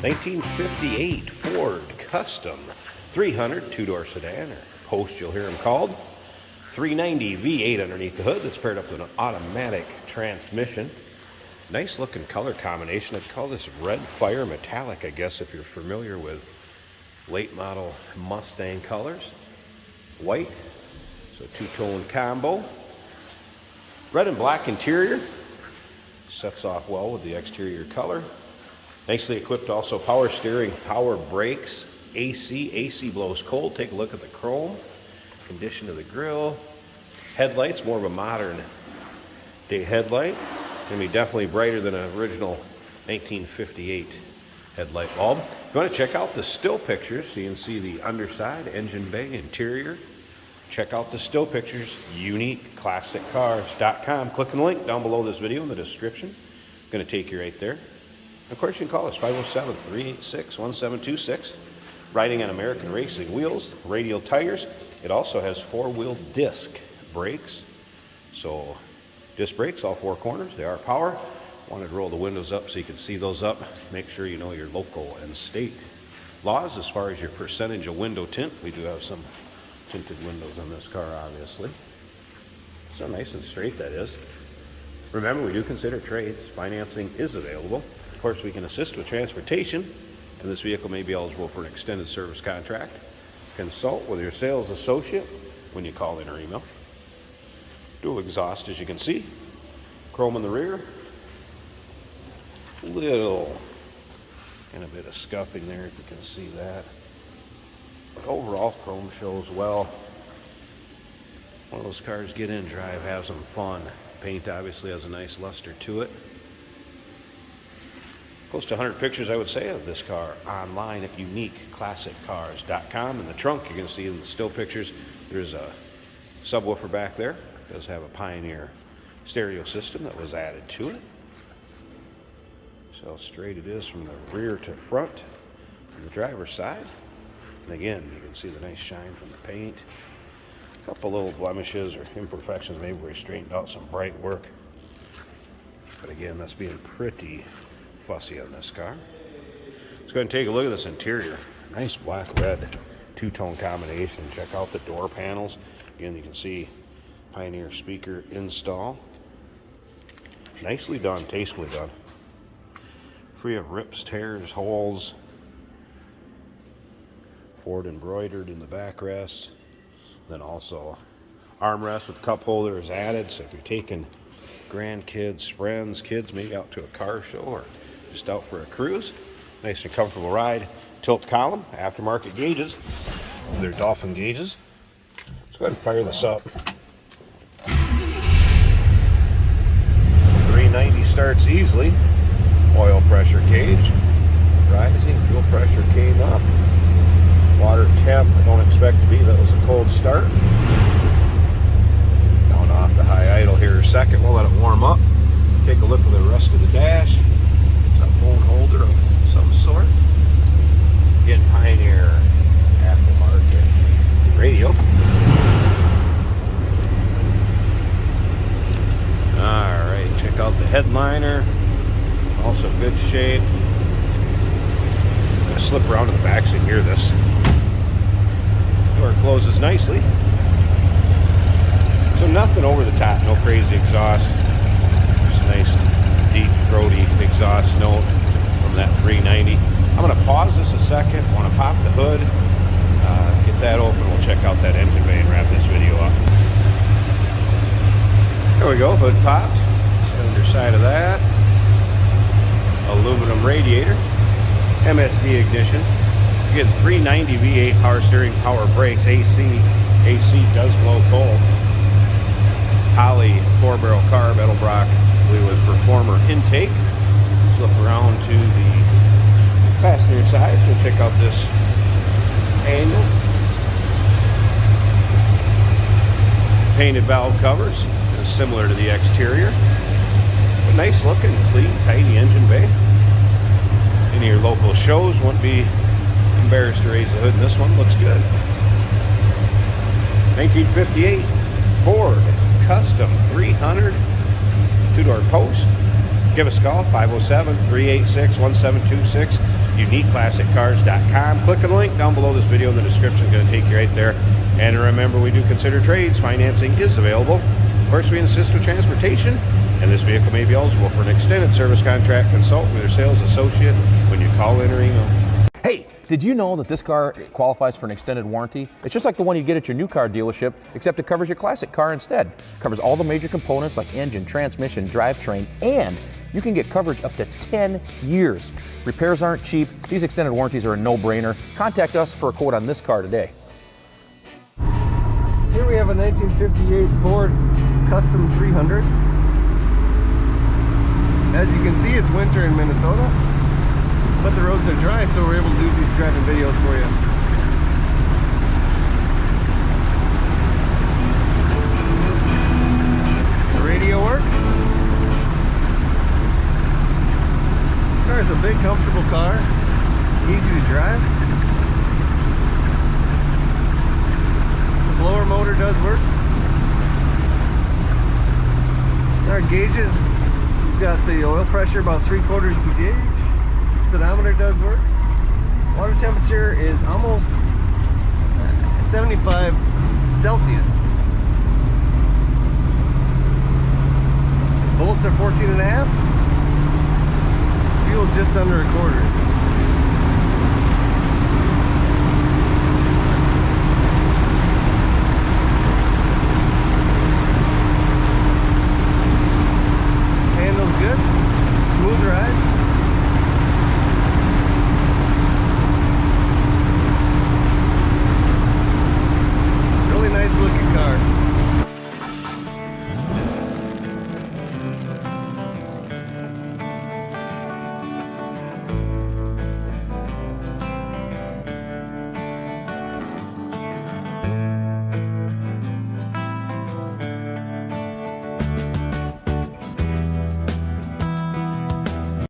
1958 Ford Custom 300 two-door sedan, or Post you'll hear them called. 390 V8 underneath the hood that's paired up with an automatic transmission. Nice looking color combination. I'd call this red fire metallic, I guess, if you're familiar with late model Mustang colors. White, so two-tone combo. Red and black interior. Sets off well with the exterior color. Nicely equipped also power steering, power brakes, AC blows cold. Take a look at the chrome. Condition of the grille. Headlights, more of a modern day headlight. Going to be definitely brighter than an original 1958 headlight bulb. If you want to check out the still pictures so you can see the underside, engine bay, interior, check out the still pictures, uniqueclassiccars.com. Click on the link down below this video in the description. Going to take you right there. Of course, you can call us 507-386-1726. Riding on American racing wheels, radial tires. It also has four-wheel disc brakes. So disc brakes, all four corners. They are power. Wanted to roll the windows up so you can see those up. Make sure you know your local and state laws as far as your percentage of window tint. We do have some tinted windows on this car, obviously. So nice and straight that is. Remember, we do consider trades. Financing is available. Of course, we can assist with transportation, and this vehicle may be eligible for an extended service contract. Consult with your sales associate when you call in or email. Dual exhaust, as you can see. Chrome in the rear. Little and a bit of scuffing there, if you can see that. But overall, chrome shows well. One of those cars, get in, drive, have some fun. Paint obviously has a nice luster to it. Close to 100 pictures, I would say, of this car online at uniqueclassiccars.com. In the trunk, you're going to see in the still pictures, there's a subwoofer back there. It does have a Pioneer stereo system that was added to it. So how straight it is from the rear to front on the driver's side. And again, you can see the nice shine from the paint. A couple little blemishes or imperfections, maybe where we straightened out some bright work. But again, that's being pretty fussy on this car. Let's go ahead and take a look at this interior. Nice black-red two-tone combination. Check out the door panels. Again, you can see Pioneer speaker install. Nicely done, tastefully done. Free of rips, tears, holes. Ford embroidered in the backrest. Then also armrest with cup holder is added. So if you're taking grandkids, friends, kids, maybe out to a car show or just out for a cruise, nice and comfortable ride. Tilt column, aftermarket gauges. They're Dolphin gauges. Let's go ahead and fire this up. 390 starts easily. Oil pressure gauge rising, fuel pressure came up. Water temp, I don't expect to be, that was a cold start. Down off the high idle here a second, we'll let it warm up. Take a look at the rest of the dash. It's a phone holder of some sort. Again, Pioneer aftermarket radio. Alright, check out the headliner. Also good shape. I'm going to slip around to the back so you can hear this. Door closes nicely. So nothing over the top, no crazy exhaust. Just nice, deep, throaty exhaust note from that 390. I'm going to pause this a second. I want to pop the hood, get that open. We'll check out that engine bay and wrap this video up. There we go, hood popped. Underside of that. Aluminum radiator, MSD ignition. Again, 390 V8 power steering, power brakes, AC does blow cold. Poly 4-barrel carb, Edelbrock with Performer intake. Slip around to the passenger side, so check out this angle. Painted valve covers, similar to the exterior. But nice looking, clean, tidy engine bay. Any of your local shows won't be embarrassed to raise the hood, and this one looks good. 1958 Ford Custom 300 two-door Post. Give us a call, 507-386-1726. uniqueclassiccars.com. Click on the link down below this video in the description. It's going to take you right there. And remember, we do consider trades. Financing is available. Of course, we assist with transportation, and this vehicle may be eligible for an extended service contract. Consult with your sales associate when you call in or email. Hey, did you know that this car qualifies for an extended warranty? It's just like the one you get at your new car dealership, except it covers your classic car instead. It covers all the major components like engine, transmission, drivetrain, and you can get coverage up to 10 years. Repairs aren't cheap. These extended warranties are a no-brainer. Contact us for a quote on this car today. Here we have a 1958 Ford Custom 300. As you can see, it's winter in Minnesota, but the roads are dry, so we're able to do these driving videos for you. The radio works. This car is a big, comfortable car, easy to drive. The blower motor does work. Our gauges, we've got the oil pressure about 3/4 of the gauge. Speedometer does work. Water temperature is almost 75 Celsius. Volts are 14.5. Fuel's just under 1/4.